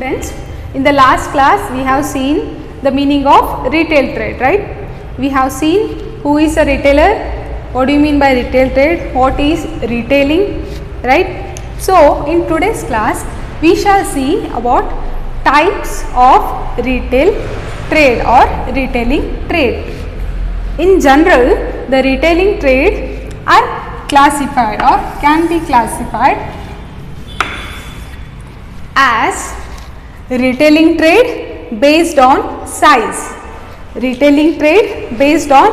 Students, in the last class we have seen the meaning of retail trade, right? We have seen who is a retailer, what do you mean by retail trade, what is retailing, right? So in today's class we shall see about types of retail trade or retailing trade. In general, the retailing trade are classified or can be classified as retailing trade based on size, retailing trade based on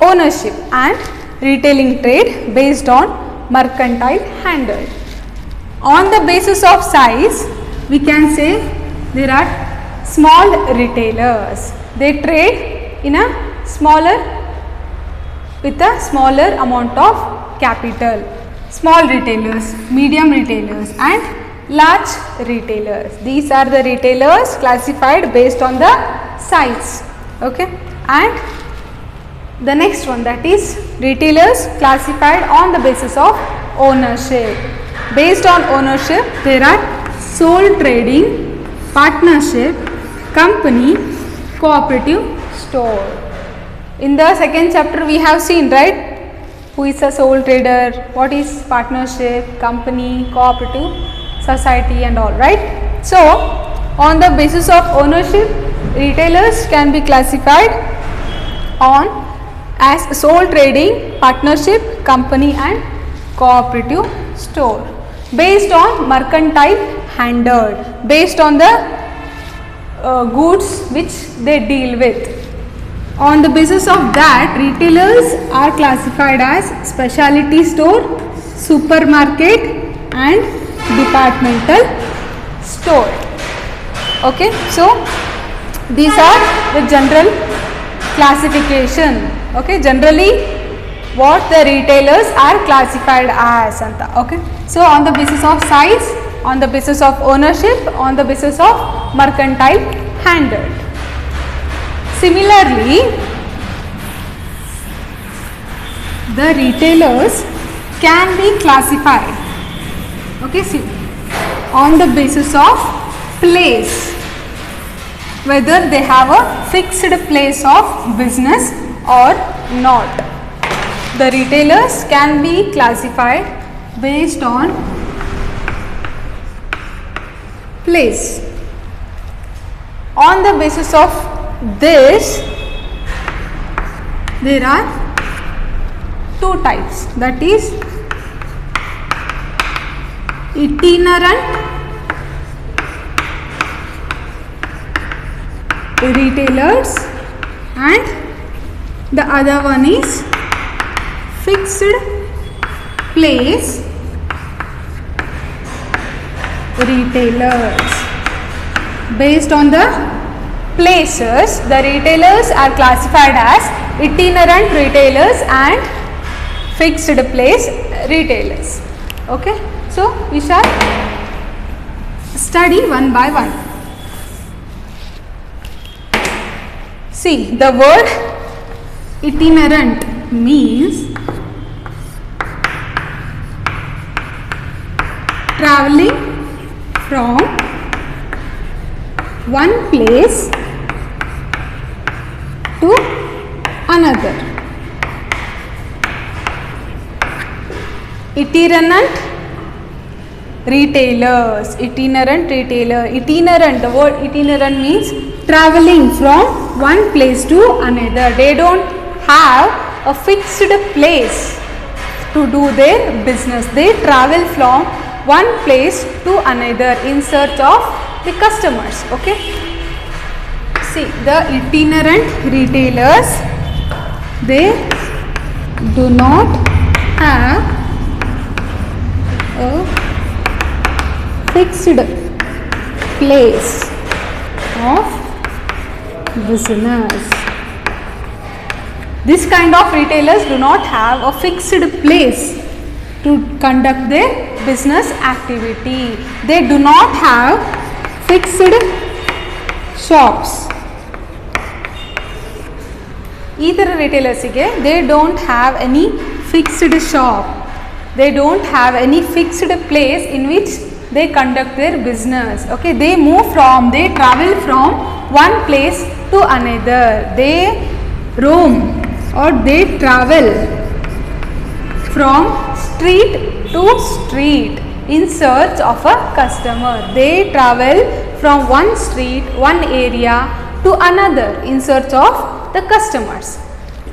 ownership, and retailing trade based on mercantile handle. On the basis of size, we can say there are small retailers. They trade in a with a smaller amount of capital. Small retailers, medium retailers, and large retailers. These are the retailers classified based on the size. Okay, and the next one, that is retailers classified on the basis of ownership. Based on ownership, there are sole trading, partnership, company, cooperative store. In the second chapter we have seen, right, who is a sole trader, what is partnership, company, cooperative society and all, right. So on the basis of ownership, retailers can be classified on as sole trading, partnership, company and cooperative store. Based on mercantile handle, based on the goods which they deal with. On the basis of that, retailers are classified as specialty store, supermarket and departmental store. Okay, so these are the general classification. Okay, generally what the retailers are classified as. Okay, so on the basis of size, on the basis of ownership, on the basis of mercantile handle. Similarly, the retailers can be classified, okay, see, on the basis of place, whether they have a fixed place of business or not. The retailers can be classified based on place. On the basis of this, there are two types, that is itinerant retailers and the other one is fixed place retailers. Based on the places, the retailers are classified as itinerant retailers and fixed place retailers. Okay, so we shall study one by one. See, the word itinerant means traveling from one place to another. Itinerant retailers, itinerant retailer, itinerant, the word itinerant means traveling from one place to another. They don't have a fixed place to do their business. They travel from one place to another in search of the customers. Okay, see, the itinerant retailers, they do not have a fixed place of business. This kind of retailers do not have a fixed place to conduct their business activity. They do not have fixed shops. Either retailers, they don't have any fixed shop. They don't have any fixed place in which they conduct their business. Okay, they travel from one place to another. They roam or they travel from street to street in search of a customer. They travel from one street, one area to another in search of the customers.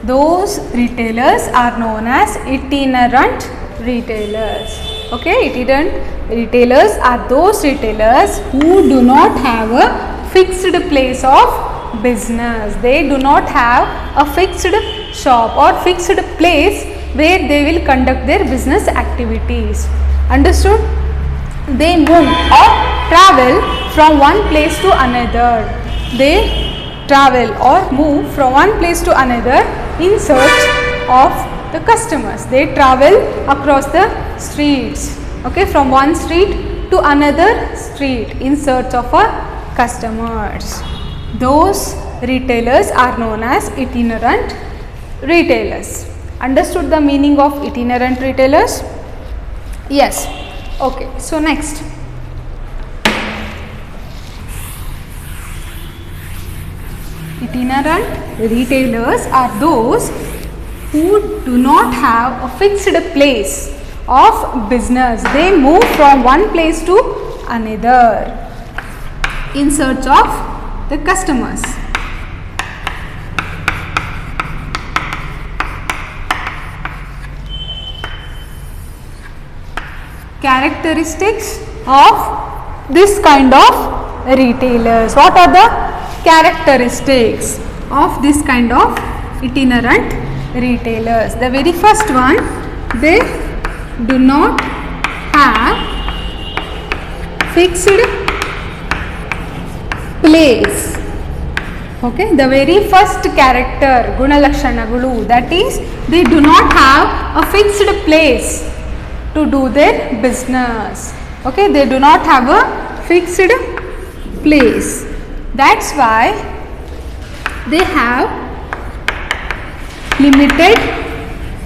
Those retailers are known as itinerant retailers. Okay, itinerant retailers are those retailers who do not have a fixed place of business. They do not have a fixed shop or fixed place where they will conduct their business activities. Understood? They move or travel from one place to another. They travel or move from one place to another in search of the customers. They travel across the streets, okay, from one street to another street in search of customers. Those retailers are known as itinerant retailers. Understood the meaning of itinerant retailers? Yes. Okay, so next. Itinerant retailers are those who do not have a fixed place of business. They move from one place to another in search of the customers. Characteristics of this kind of retailers. What are the characteristics of this kind of itinerant retailers? The very first one, they do not have fixed place. Okay, the very first character, Gunalakshanagalu, that is, they do not have a fixed place to do their business. Okay, they do not have a fixed place. That's why they have limited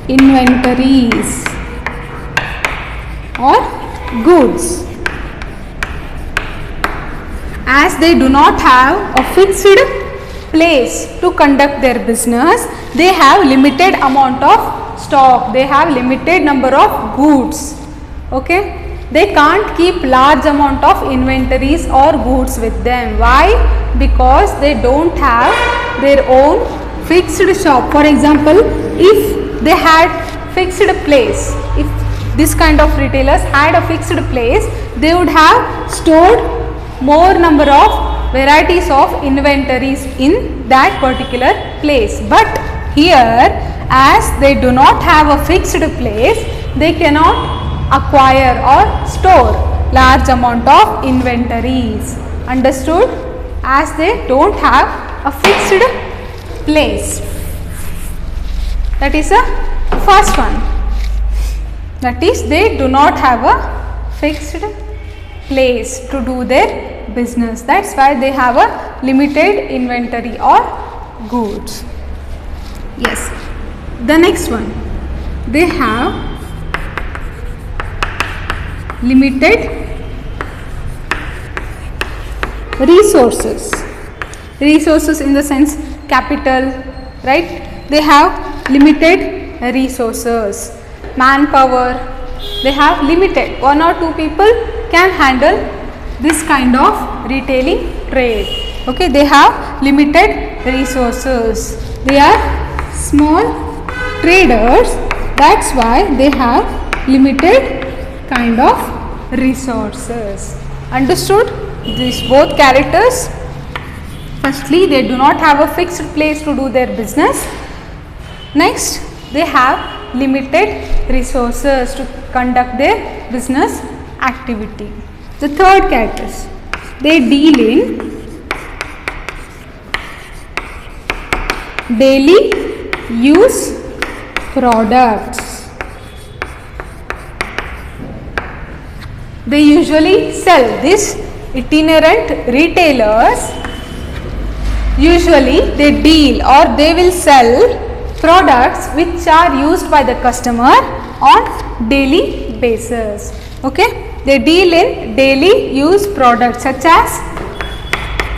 inventories or goods. As they do not have a fixed place to conduct their business, they have limited amount of stock. They have limited number of goods. Okay. They can't keep large amount of inventories or goods with them. Why? Because they don't have their own fixed shop. For example, if they had fixed place, if this kind of retailers had a fixed place, they would have stored more number of varieties of inventories in that particular place. But here, as they do not have a fixed place, they cannot acquire or store large amount of inventories. Understood? As they don't have a fixed place. That is the first one. That is, they do not have a fixed place to do their business. That's why they have a limited inventory or goods. Yes. The next one, they have limited resources. Resources in the sense capital, right? They have limited resources. Manpower, they have limited. 1 or 2 people can handle this kind of retailing trade. Okay, they have limited resources. They are small traders. That's why they have limited kind of resources. Understood? These both characters. Firstly, they do not have a fixed place to do their business. Next, they have limited resources to conduct their business activity. The third characters, they deal in daily use products. They usually sell. These itinerant retailers, usually they deal or they will sell products which are used by the customer on daily basis. Okay, They deal in daily use products such as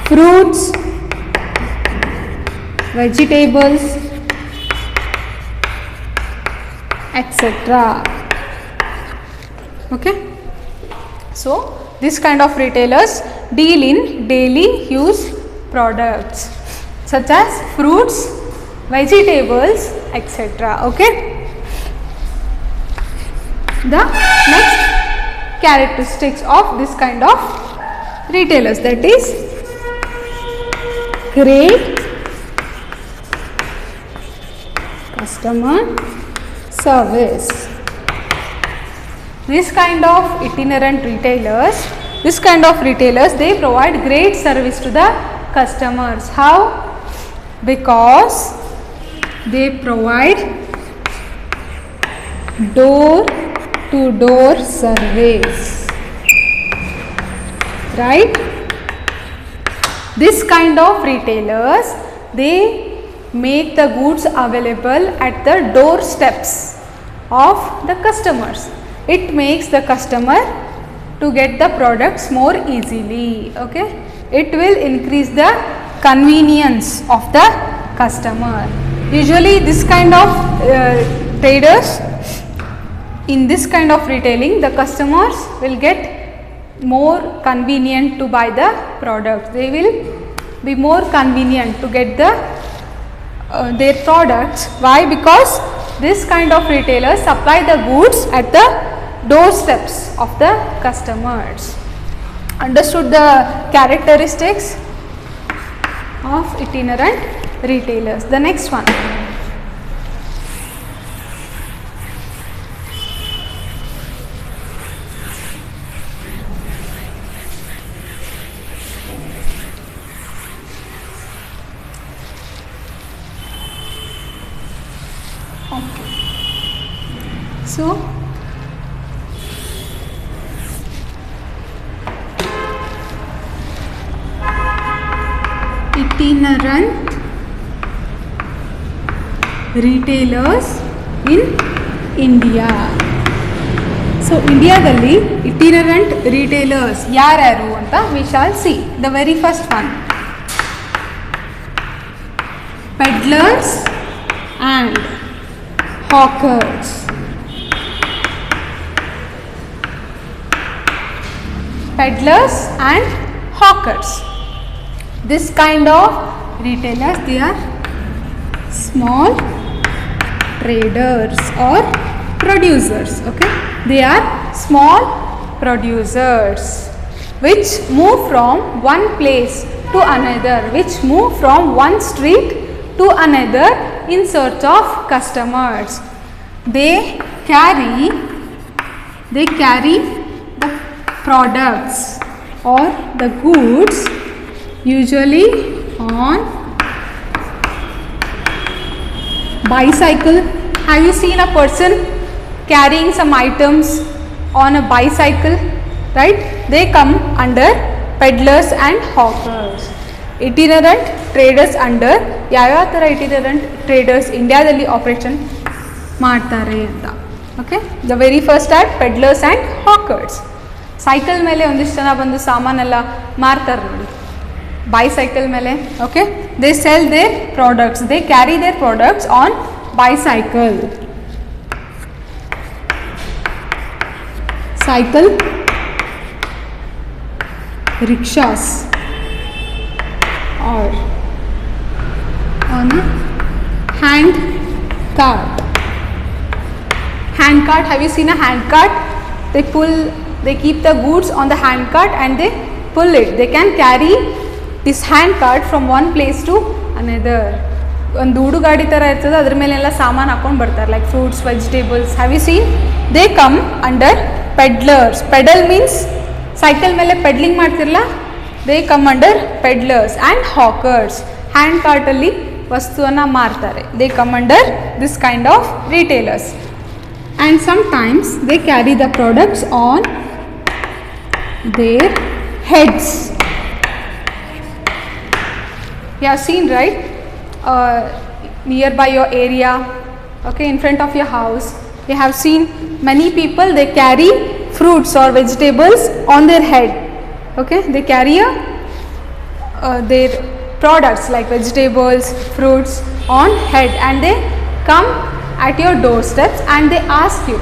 fruits, vegetables, etc. Okay. So this kind of retailers deal in daily use products such as fruits, vegetables, etc. Okay. The next characteristics of this kind of retailers, that is great customer service. This kind of itinerant retailers, they provide great service to the customers. How? Because they provide door to door service, right? This kind of retailers, they make the goods available at the doorsteps of the customers. It makes the customer to get the products more easily. Okay, it will increase the convenience of the customer. Usually this kind of traders, in this kind of retailing, the customers will get more convenient to buy the products. They will be more convenient to get the their products. Why? Because this kind of retailers supply the goods at the doorsteps of the customers. Understood the characteristics of itinerant retailers. The next one. So, itinerant retailers in India. So, ಇಂಡಿಯಾದಲ್ಲಿ itinerant retailers ಯಾರ್ಯಾರು ಅಂತ we shall see. The very first one, peddlers and hawkers. Peddlers and hawkers. This kind of retailers, they are small traders or producers. Okay, they are small producers which move from one place to another, which move from one street to another in search of customers. They carry the products or the goods usually on bicycle. Have you seen a person carrying some items on a bicycle? Right? They come under peddlers and hawkers. Itinerant traders under ಯಾವ ಥರ itinerant traders ಇಂಡಿಯಾದಲ್ಲಿ operation ಮಾಡ್ತಾರೆ ಅಂತ. Okay, the very first are peddlers and hawkers. Cycle ಮೇಲೆ ಒಂದಿಷ್ಟು ಜನ ಬಂದು ಸಾಮಾನೆಲ್ಲ ಮಾರ್ತಾರೆ ನೋಡಿ, bicycle ಮೇಲೆ. Okay, they sell their products, they carry their products on bicycle. Cycle, rickshaws or on a hand cart. Hand cart, have you seen a hand cart? They keep the goods on the hand cart and they pull it. They can carry this hand cart from one place to another. ಒಂದು ಊಡು ಗಾಡಿ ಥರ ಇರ್ತದೆ, ಅದ್ರ ಮೇಲೆಲ್ಲ ಸಾಮಾನು ಹಾಕೊಂಡು ಬರ್ತಾರೆ, like fruits, vegetables. Have you seen? They come under peddlers. Pedal means cycle ಮೇಲೆ ಪೆಡ್ಲಿಂಗ್ ಮಾಡ್ತಿರಲ್ಲ, they come under peddlers. And hawkers, hand ಕಾರ್ಟಲ್ಲಿ ವಸ್ತುವನ್ನು ಮಾರ್ತಾರೆ. They come under this kind of retailers. And sometimes they carry the products on their heads. You have seen, right? Nearby your area, okay, in front of your house, you have seen many people, they carry fruits or vegetables on their head. Okay, they carry their products like vegetables, fruits on head, and they come at your doorsteps and they ask you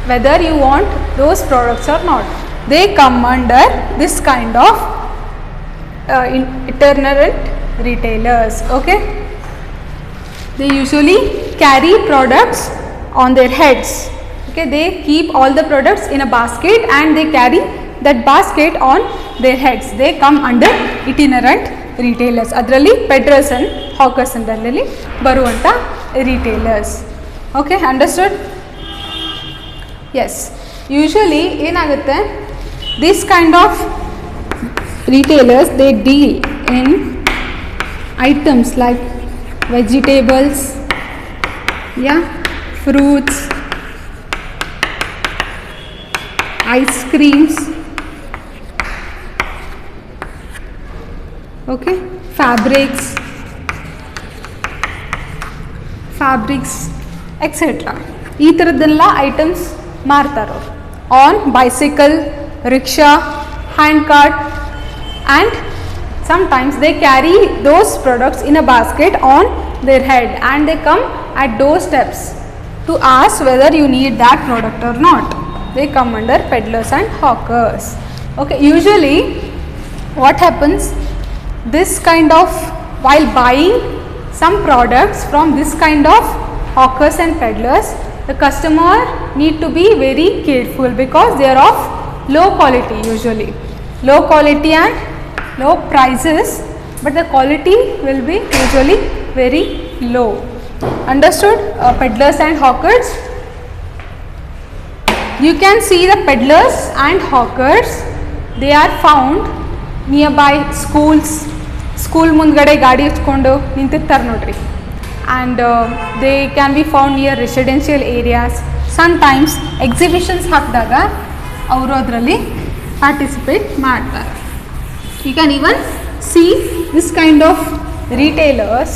whether you want those products or not. They come under this kind of itinerant retailers. Okay, they usually carry products on their heads. Okay, they keep all the products in a basket and they carry that basket on their heads. They come under itinerant retailers. Adralli peddlers and hawkers andalli baruvanta retailers. Okay, understood? Yes, usually ಏನಾಗುತ್ತೆ, this kind of retailers, they deal in items like vegetables, yeah, fruits, ice creams, okay, fabrics, etc. ಈ ಥರದ್ದೆಲ್ಲ items ಮಾರ್ತಾರೆ on bicycle, rickshaw, hand cart, and sometimes they carry those products in a basket on their head and they come at doorsteps to ask whether you need that product or not. They come under peddlers and hawkers. Okay, usually what happens, this kind of, while buying some products from this kind of hawkers and peddlers, the customer need to be very careful because they are of low quality, usually low quality and low prices, but the quality will be usually very low. Understood? Peddlers and hawkers. You can see the peddlers and hawkers, they are found nearby schools. School ಮುಂದ್ಗಡೆ ಗಾಡಿ ಹಚ್ಕೊಂಡು ನಿಂತಿರ್ತಾರೆ ನೋಡ್ರಿ, and they can be found near residential areas. Sometimes exhibitions ಹಾಕಿದಾಗ ಅವರು ಅದರಲ್ಲಿ participate ಮಾಡ್ತಾರೆ. You can even see this kind of retailers,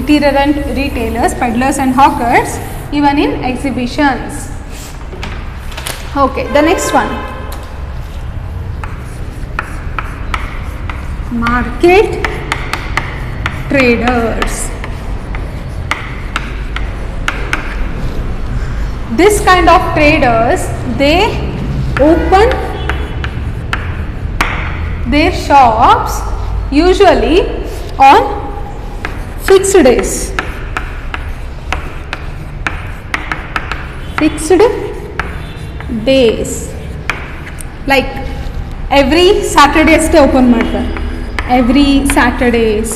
itinerant retailers, peddlers and hawkers, even in exhibitions. Okay, the next one, market traders. This kind of traders, they open their shops usually on fixed days. Fixed days, like every Saturday ಅಷ್ಟೇ open ಮಾಡ್ತಾರೆ. Every Saturdays,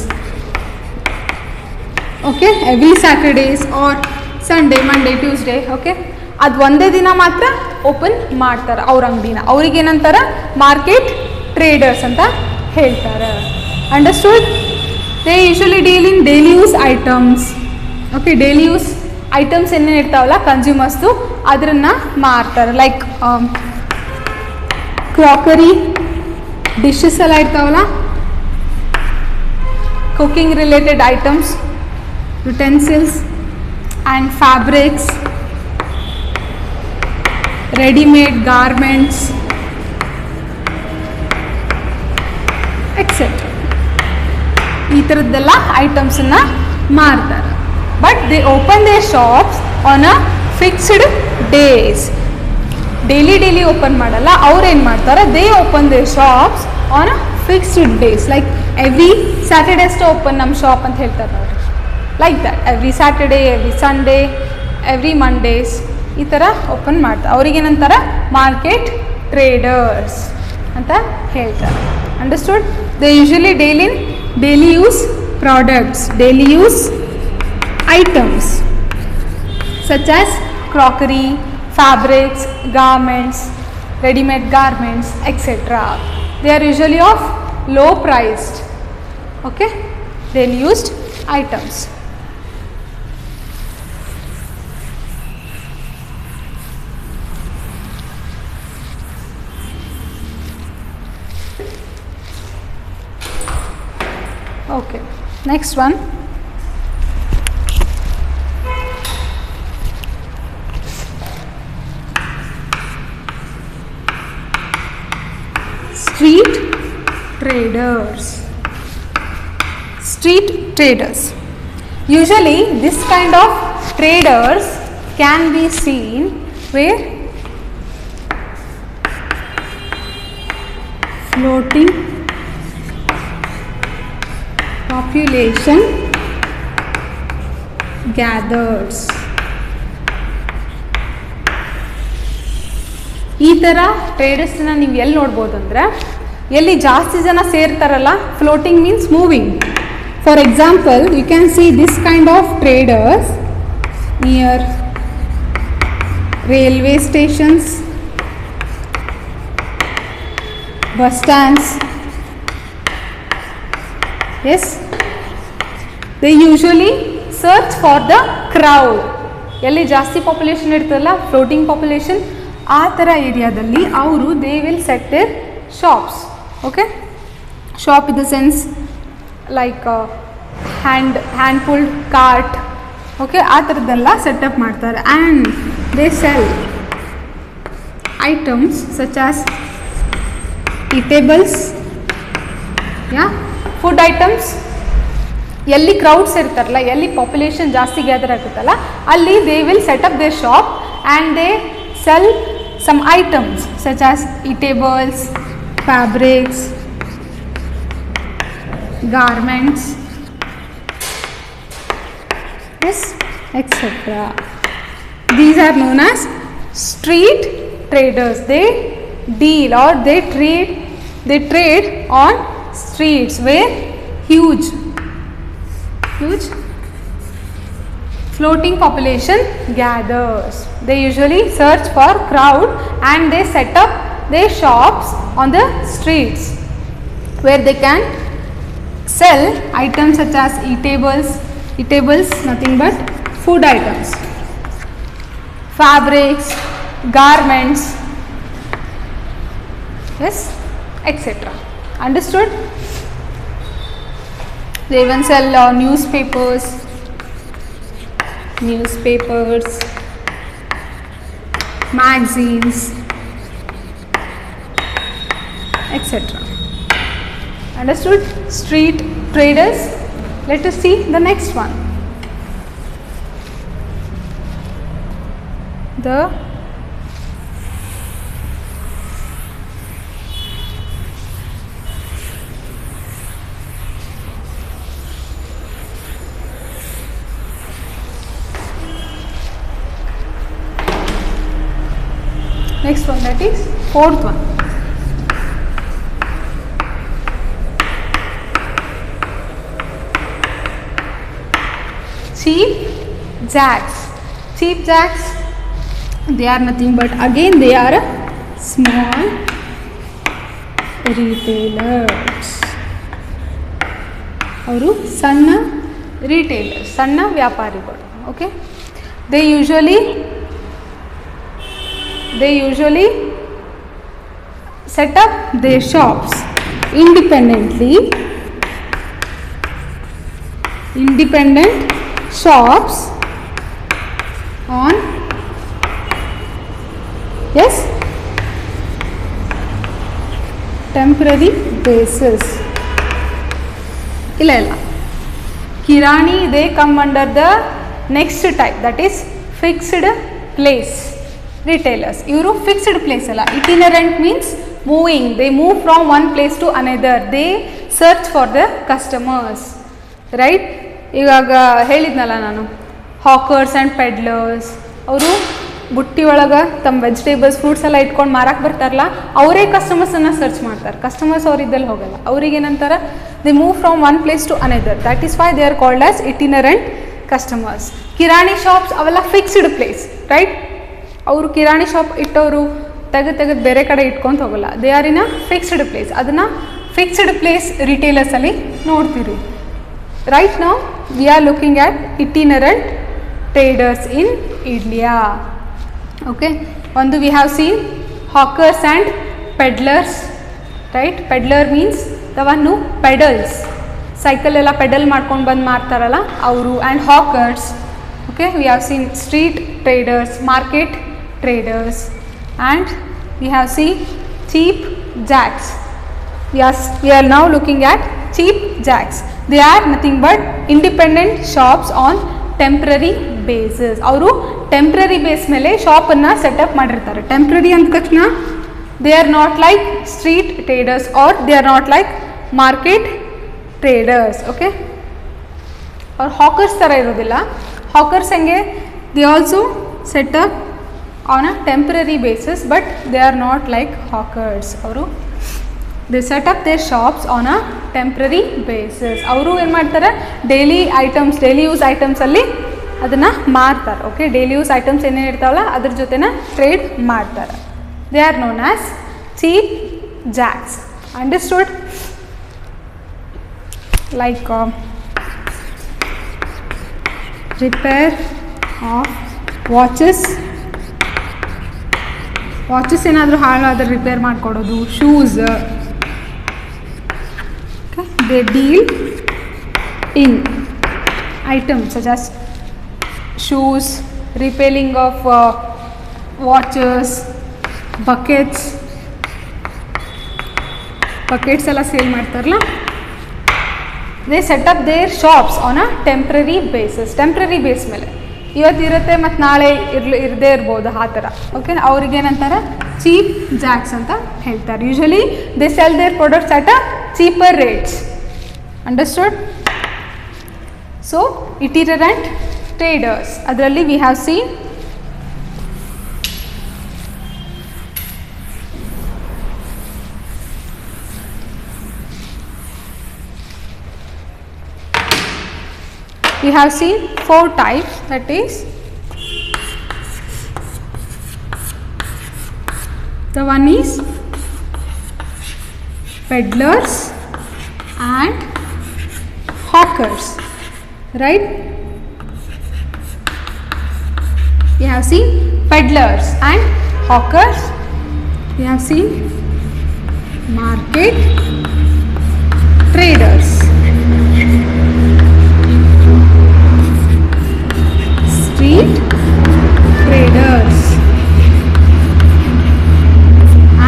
okay, every Saturdays or Sunday, Monday, Tuesday, okay, ಅದು ಒಂದೇ ದಿನ ಮಾತ್ರ open ಮಾಡ್ತಾರೆ ಅವ್ರ ಅಂಗಡಿನ. ಅವ್ರಿಗೆ ಏನಂತಾರೆ, ಮಾರ್ಕೆಟ್ ಟ್ರೇಡರ್ಸ್ ಅಂತ ಹೇಳ್ತಾರೆ. Understood? They usually deal in daily use items. Okay, daily use items ಏನೇನು ಇರ್ತಾವಲ್ಲ ಕನ್ಸ್ಯೂಮರ್ಸ್ದು, ಅದನ್ನು ಮಾರ್ತಾರೆ. ಲೈಕ್ ಕ್ರಾಕರಿ, ಡಿಶಸ್ ಎಲ್ಲ ಇರ್ತಾವಲ್ಲ, cooking related items, utensils and fabrics, ready-made garments, etc. ಈ ಥರದ್ದೆಲ್ಲ ಐಟಮ್ಸನ್ನು ಮಾರ್ತಾರೆ. But they open their shops on a fixed days. Daily open ಮಾಡಲ್ಲ. ಅವ್ರು ಏನು ಮಾಡ್ತಾರೆ, they open their shops on a fixed days. Like every Saturday ಅಷ್ಟೇ open ನಮ್ಮ ಶಾಪ್ ಅಂತ ಹೇಳ್ತಾರೆ ನೋಡಿ. Like that, every Saturday, every Sunday, every Mondays ಈ ಥರ ಓಪನ್ ಮಾಡ್ತಾರೆ. ಅವ್ರಿಗೇನಂತಾರೆ, ಮಾರ್ಕೆಟ್ ಟ್ರೇಡರ್ಸ್ ಅಂತ ಹೇಳ್ತಾರೆ. Understood? They usually daily use products, daily use items such as crockery, fabrics, garments, ready-made garments, etc. They are usually of low priced, okay, daily used items. Okay, next one. street traders. Street traders. Usually this kind of traders can be seen where floating population gathers. ಈ ಥರ ಟ್ರೇಡರ್ಸ್ನ ನೀವು ಎಲ್ಲಿ ನೋಡ್ಬೋದು ಅಂದರೆ ಎಲ್ಲಿ ಜಾಸ್ತಿ ಜನ ಸೇರ್ತಾರಲ್ಲ, floating means moving. For example you can see this kind of traders near railway stations, bus stands. Yes, they usually search for the crowd. ಎಲ್ಲಿ ಜಾಸ್ತಿ ಪಾಪ್ಯುಲೇಷನ್ ಇರ್ತದಲ್ಲ, ಫ್ಲೋಟಿಂಗ್ ಪಾಪ್ಯುಲೇಷನ್, ಆ ಥರ ಏರಿಯಾದಲ್ಲಿ ಅವರು they will set their shops. Okay, shop in the sense like hand pulled cart. Okay, ಆ ಥರದ್ದೆಲ್ಲ setup ಮಾಡ್ತಾರೆ. And they sell items such as eatables, ಯಾ ಫುಡ್ ಐಟಮ್ಸ್. ಎಲ್ಲಿ ಕ್ರೌಡ್ಸ್ ಇರ್ತಾರಲ್ಲ, ಎಲ್ಲಿ ಪಾಪ್ಯುಲೇಷನ್ ಜಾಸ್ತಿ ಗ್ಯಾದರ್ ಆಗುತ್ತಲ್ಲ, ಅಲ್ಲಿ they will setup their shop and they sell some items such as eatables, fabrics, garments, yes, etc. These are known as street traders. They deal or they trade on streets where huge floating population gathers. They usually search for crowd and they set up their shops on the streets where they can sell items such as eatables, nothing but food items, fabrics, garments, yes, etc. Understood? They even sell newspapers, magazines, etc. Understood? Street traders. Let us see the next one. The next one, that is fourth one. Cheap jacks. Cheap jacks, they are nothing but again they are small retailers. ಅವರು ಸಣ್ಣ retailer, ಸಣ್ಣ ವ್ಯಾಪಾರಿಗಳು. Okay, they usually set up their shops independent shops on, yes, temporary basis. ಇಲ್ಲ Kirani, they come under the next type, that is fixed place retailers. ಇವರು fixed place ಅಲ್ಲ, itinerant means moving. They move from one place to another. They search for the customers, right? ಇವಾಗ ಹೇಳಿದ್ನಲ್ಲ ನಾನು, ಹಾಕರ್ಸ್ and peddlers, ಅವರು ಬುಟ್ಟಿ ಒಳಗೆ ತಮ್ಮ vegetables, fruits ಎಲ್ಲ ಇಟ್ಕೊಂಡು ಮಾರಕ್ಕೆ ಬರ್ತಾರಲ್ಲ, ಅವರೇ ಕಸ್ಟಮರ್ಸನ್ನು ಸರ್ಚ್ ಮಾಡ್ತಾರೆ. ಕಸ್ಟಮರ್ಸ್ ಅವರಿದ್ದಲ್ಲಿ ಹೋಗಲ್ಲ. ಅವ್ರಿಗೇನಂತಾರೆ, they move from one place to another. That is why they are called as itinerant customers. Kirana shops ಅವೆಲ್ಲ ಫಿಕ್ಸ್ಡ್ ಪ್ಲೇಸ್, ರೈಟ್? ಅವರು ಕಿರಾಣಿ ಶಾಪ್ ಇಟ್ಟವರು ತೆಗೆದು ಬೇರೆ ಕಡೆ ಇಟ್ಕೊಂತ ಹೋಗಲ್ಲ. They are in a fixed place. ಅದನ್ನು ಫಿಕ್ಸ್ಡ್ ಪ್ಲೇಸ್ ರಿಟೇಲರ್ಸಲ್ಲಿ ನೋಡ್ತೀರಿ. Right now we are looking at itinerant traders in India. Okay, ಒಂದು we have seen hawkers and peddlers, right? Peddler means the one who pedals, cycle ಎಲ್ಲ pedal ಮಾಡ್ಕೊಂಡು ಬಂದು ಮಾರ್ತಾರಲ್ಲ ಅವರು. And hawkers. Okay, we have seen street traders, market traders, and we have seen cheap jacks. Yes, we are now looking at cheap jacks. They are nothing but independent shops on temporary basis. ಅವರು temporary base ಮೇಲೆ ಶಾಪನ್ನು setup ಮಾಡಿರ್ತಾರೆ. Temporary ಅಂದ ತಕ್ಷಣ they are not like street traders or they are not like market traders. Okay, ಅವ್ರು hawkers ಥರ ಇರೋದಿಲ್ಲ. Hawkers ಹೆಂಗೆ, they also setup on a temporary basis, but they are not like hawkers. ಅವರು they set up their shops on a temporary basis. ಅವರು ಏನು ಮಾಡ್ತಾರೆ, daily items, daily use ಐಟಮ್ಸಲ್ಲಿ ಅದನ್ನು ಮಾರ್ತಾರೆ. ಓಕೆ, ಡೈಲಿ ಯೂಸ್ ಐಟಮ್ಸ್ ಏನೇನು ಇರ್ತಾವಲ್ಲ ಅದ್ರ ಜೊತೆನ ಟ್ರೇಡ್ ಮಾಡ್ತಾರೆ. They are known as cheap Jacks. Understood? Like repair of watches, watches ಏನಾದರೂ ಹಾಳಾದರೆ ರಿಪೇರ್ ಮಾಡಿಕೊಡೋದು. Shoes, they deal in items such as shoes, repairing of watches, buckets ಎಲ್ಲ ಸೇಲ್ ಮಾಡ್ತಾರಲ್ಲ. they set up their shops on a temporary basis. Temporary base ಮೇಲೆ ಇವತ್ತು ಇರುತ್ತೆ ಮತ್ತು ನಾಳೆ ಇರದೇ ಇರ್ಬೋದು ಆ ಥರ. ಓಕೆ, ಅವ್ರಿಗೇನಂತಾರೆ ಚೀಪ್ ಜಾಕ್ಸ್ ಅಂತ ಹೇಳ್ತಾರೆ. Usually they sell their products at a cheaper rates. Understood? So itinerant traders, ಅದರಲ್ಲಿ we have seen four types. That is, the one is peddlers and hawkers, right? We have seen peddlers and hawkers. We have seen market traders, street traders,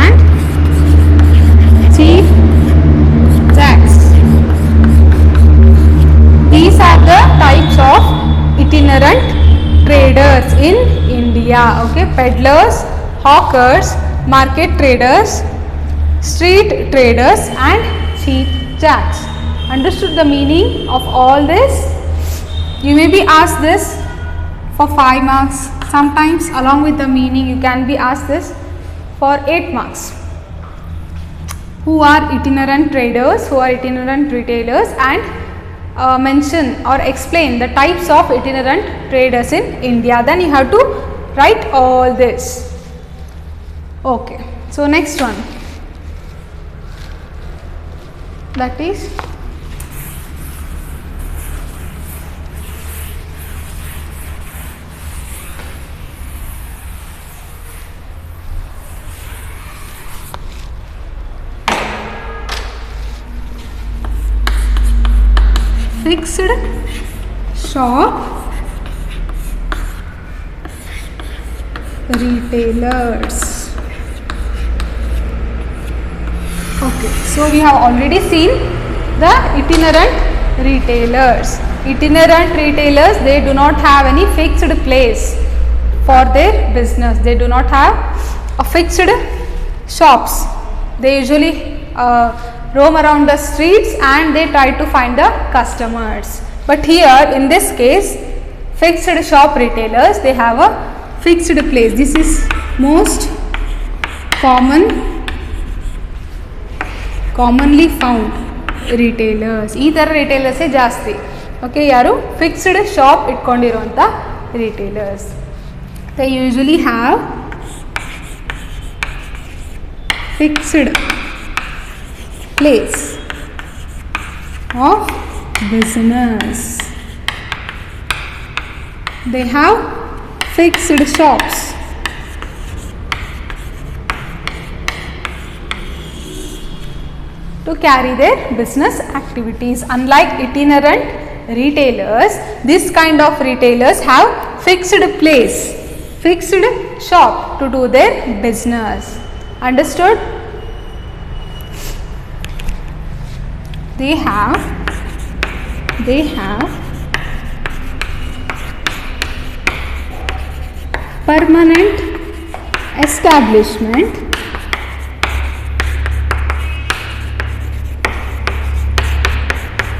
and cheap jacks. These are the types of itinerant traders in India. Okay, peddlers, hawkers, market traders, street traders, and cheap jacks. Understood the meaning of all this? You may be asked this for 5 marks. Sometimes along with the meaning you can be asked this for 8 marks. Who are itinerant traders, who are itinerant retailers, and mention or explain the types of itinerant traders in India. Then you have to write all this. Okay, so next one, that is fixed shop retailers. Okay, so we have already seen the itinerant retailers. Itinerant retailers, they do not have any fixed place for their business. They do not have a fixed shops. They usually roam around the streets and they try to find the customers. But here in this case, fixed shop retailers, they have a fixed place. This is most commonly found retailers. ಈ ಥರ ರಿಟೇಲರ್ಸೇ ಜಾಸ್ತಿ. Okay, ಯಾರು fixed shop ಇಟ್ಕೊಂಡಿರುವಂಥ retailers. they usually have fixed place of business. They have fixed shops. To carry their business activities. Unlike itinerant retailers, this kind of retailers have fixed place, fixed shop to do their business. Understood? they have permanent establishment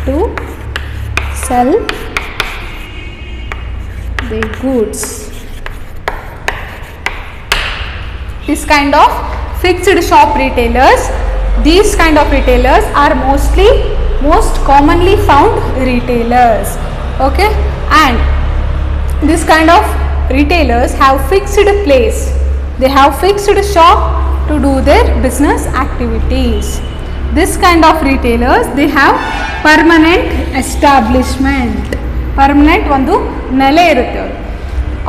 to sell their goods. This kind of fixed shop retailers, these kind of retailers are most commonly found retailers. Okay, and this kind of retailers have fixed place, they have fixed shop to do their business activities. This kind of retailers, they have permanent establishment. Permanent ಒಂದು ನೆಲೆ ಇರುತ್ತೆ,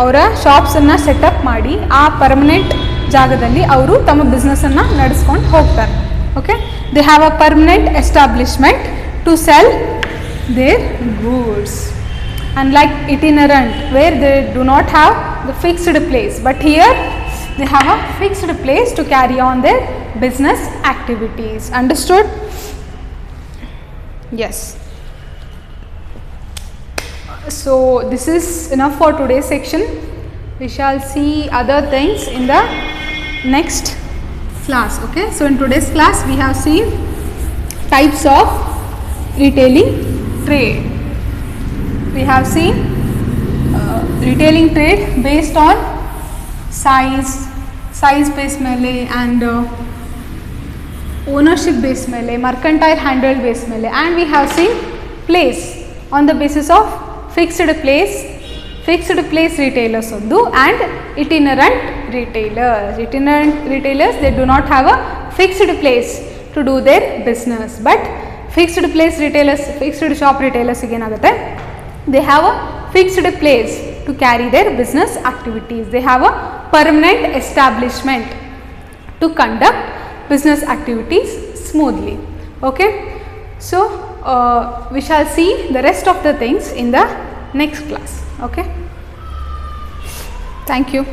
ಅವರ ಶಾಪ್ಸನ್ನು setup ಮಾಡಿ ಆ permanent ಜಾಗದಲ್ಲಿ ಅವರು ತಮ್ಮ ಬಿಸ್ನೆಸ್ಸನ್ನು ನಡೆಸ್ಕೊಂಡು ಹೋಗ್ತಾರೆ. Okay, they have a permanent establishment to sell their goods. Unlike itinerant, where they do not have the fixed place, but here they have a fixed place to carry on their business activities. Understood? Yes. So this is enough for today's section. We shall see other things in the next class. Okay, so in today's class we have seen types of retailing trade. We have seen retailing trade based on size base mele and ownership base mele, mercantile handled base mele, and we have seen place on the basis of fixed place retailers ondu and itinerant retailers. Itinerant retailers, they do not have a fixed place to do their business, but fixed place retailers, fixed shop retailers again they have a fixed place to carry their business activities. They have a permanent establishment to conduct business activities smoothly. Okay, so we shall see the rest of the things in the next class. Okay, thank you.